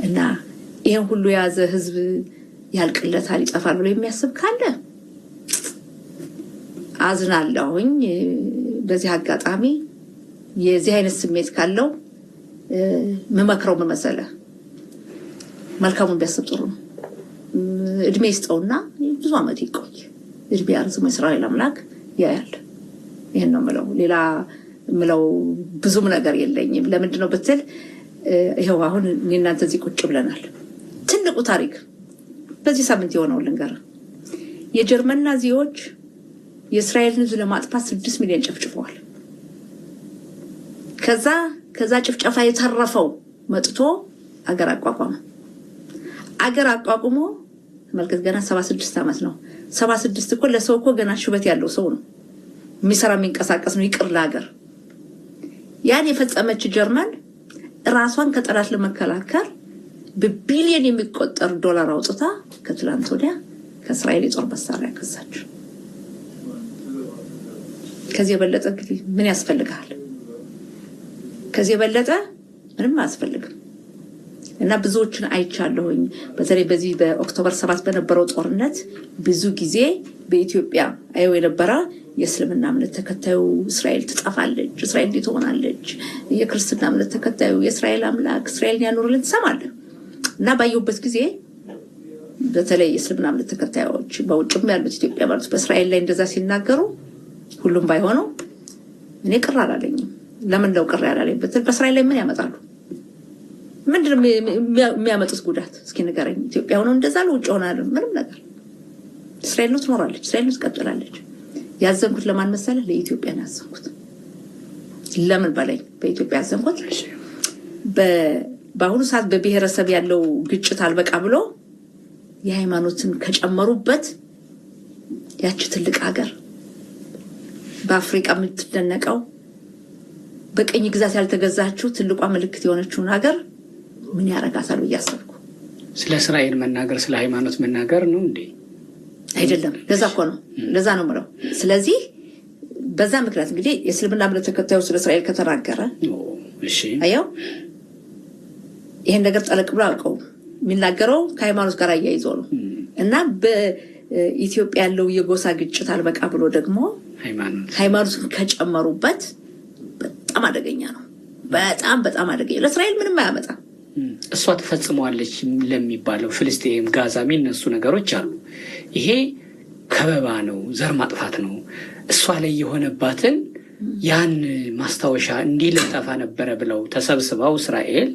እና ይሄን ሁሉ የያዘ ህዝብ ያልቅለታል ይጠፋል ብሎ የሚያስብ ካለ አዝናለሁኝ። በዚህ አጋጣሚ የዚህ አይነት ስሜት ካለው መመክረው መመሰለ መልካሙን ቢያስብ ጥሩ ነው። እድሜ ይስጠውና ብዙ ዓመት ይቆይ። እድሜ ያርዝሞ እስራኤል አምላክ ያያል። ይሄን ነው ምለው። ሌላ ምለው ብዙም ነገር የለኝም። ለምንድን ነው ብትል ይሄው አሁን እናንተ እዚህ ቁጭ ብለናል። ትልቁ ታሪክ በዚህ ሳምንት የሆነው ልንገር። የጀርመን ናዚዎች የእስራኤልን ህዝብ ለማጥፋት 6 ሚሊዮን ጨፍጭፈዋል። ከዛ ጭፍጨፋ የተረፈው መጥቶ አገር አቋቋመ። አገር አቋቁሞ መልከት ገና 76 ዓመት ነው። 76 እኮ ለሰው እኮ ገና ሽበት ያለው ሰው ነው። የሚሰራ የሚንቀሳቀስ ነው። ይቅር ለሀገር ያን የፈጸመች ጀርመን ራሷን ከጠላት ለመከላከል በቢሊዮን የሚቆጠር ዶላር አውጥታ ከትላንት ወዲያ ከእስራኤል የጦር መሳሪያ ገዛች። ከዚህ የበለጠ እንግዲህ ምን ያስፈልጋል? ከዚህ የበለጠ ምንም አያስፈልግም። እና ብዙዎችን አይቻለሁኝ። በተለይ በዚህ በኦክቶበር 7 በነበረው ጦርነት ብዙ ጊዜ በኢትዮጵያ አየው የነበረ የእስልምና እምነት ተከታዩ እስራኤል ትጠፋለች፣ እስራኤል እንዴት ትሆናለች፣ የክርስትና እምነት ተከታዩ የእስራኤል አምላክ እስራኤልን ያኖርልን ትሰማለህ። እና ባየሁበት ጊዜ በተለይ የእስልምና እምነት ተከታዮች በውጭም ያሉት ኢትዮጵያ ባሉት በእስራኤል ላይ እንደዛ ሲናገሩ ሁሉም ባይሆኑ እኔ ቅር አላለኝም። ለምን ነው ቅር ያላለኝ ብትል በእስራኤል ላይ ምን ያመጣሉ? ምንድነው የሚያመጡት ጉዳት? እስኪ ንገረኝ። ኢትዮጵያ ሆነው እንደዛ ነው፣ ውጭ ሆናሉ ምንም ነገር። እስራኤል ነው ትኖራለች፣ እስራኤል ነው ትቀጥላለች። ያዘንኩት ለማን መሰለህ? ለኢትዮጵያ ነው ያዘንኩት። ለምን በላይ በኢትዮጵያ ያዘንኩት በአሁኑ ሰዓት በብሔረሰብ ያለው ግጭት አልበቃ ብሎ የሃይማኖትን ከጨመሩበት ያቺ ትልቅ ሀገር በአፍሪካ የምትደነቀው በቀኝ ግዛት ያልተገዛችው ትልቋ ምልክት የሆነችውን ሀገር ምን ያረጋታል እያሰብኩ። ስለ እስራኤል መናገር ስለ ሃይማኖት መናገር ነው እንዴ? አይደለም። ለዛ እኮ ነው፣ ለዛ ነው የምለው። ስለዚህ በዛ ምክንያት እንግዲህ የእስልምና እምነት ተከታዩ ስለ እስራኤል ከተናገረ እሺ፣ አየው ይሄን ነገር ጠለቅ ብሎ አውቀው የሚናገረው ከሃይማኖት ጋር አያይዞ ነው። እና በኢትዮጵያ ያለው የጎሳ ግጭት አልበቃ ብሎ ደግሞ ሃይማኖትን ከጨመሩበት በጣም አደገኛ ነው። በጣም በጣም አደገኛ። ለእስራኤል ምንም አያመጣም። እሷ ተፈጽመዋለች ለሚባለው ፍልስጤም፣ ጋዛ የሚነሱ ነገሮች አሉ። ይሄ ከበባ ነው፣ ዘር ማጥፋት ነው። እሷ ላይ የሆነባትን ያን ማስታወሻ እንዲህ ልጠፋ ነበረ ብለው ተሰብስበው እስራኤል